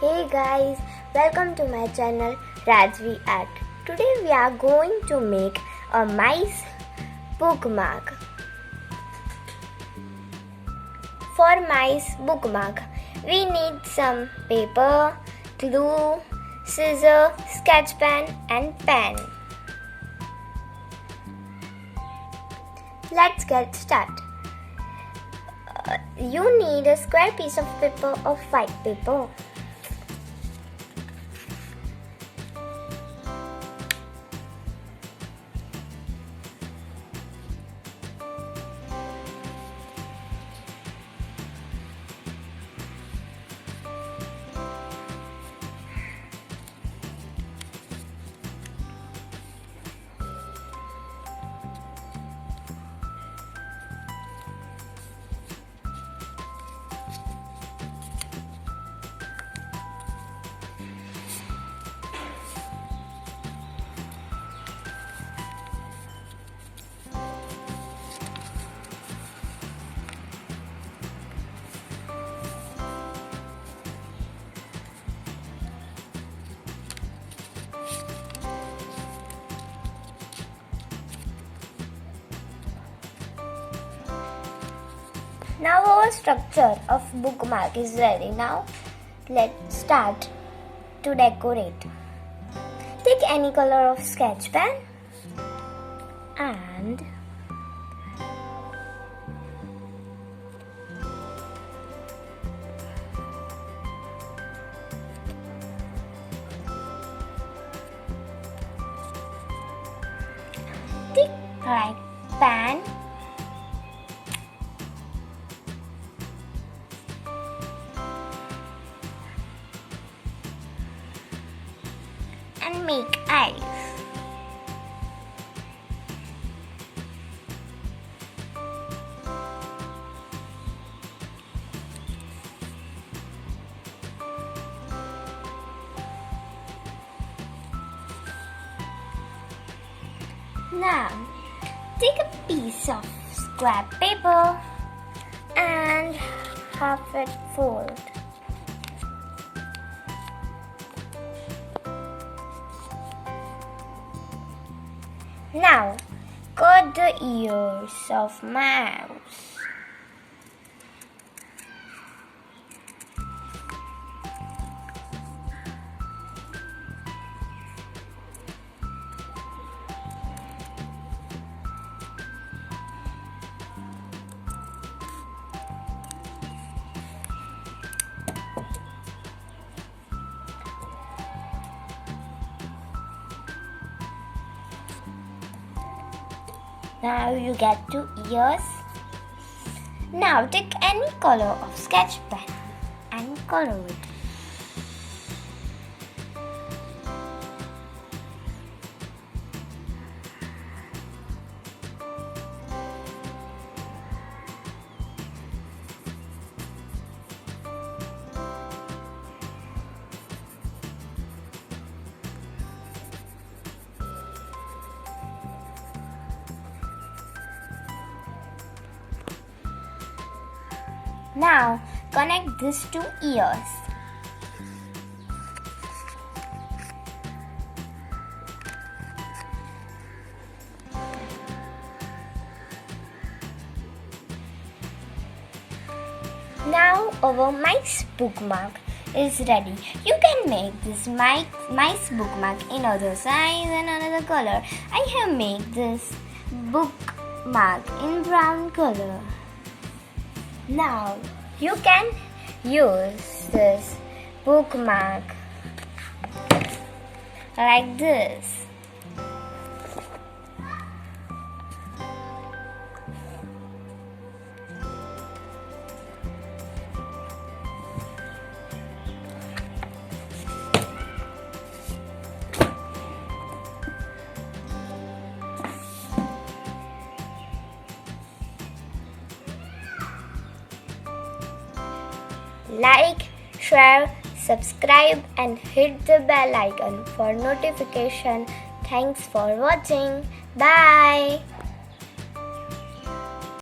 Hey guys, welcome to my channel Rajvi Art. Today we are going to make a mice bookmark. For mice bookmark, we need some paper, glue, scissors, sketch pen and pen. Let's get started. You need a square piece of paper or white paper. Now our structure of bookmark is ready. Now let's start to decorate. Take any color of sketch pen and take right pen and make eyes. Now, take a piece of scrap paper and half it fold. Now, cut the ears of mouse. Now you get 2 ears. Now take any color of sketch pen and color it. Now connect these 2 ears. Now our mice bookmark is ready. You can make this mice bookmark in other size and another color. I have made this bookmark in brown color. Now you can use this bookmark like this. Like, share, subscribe and hit the bell icon for notification. Thanks for watching. Bye.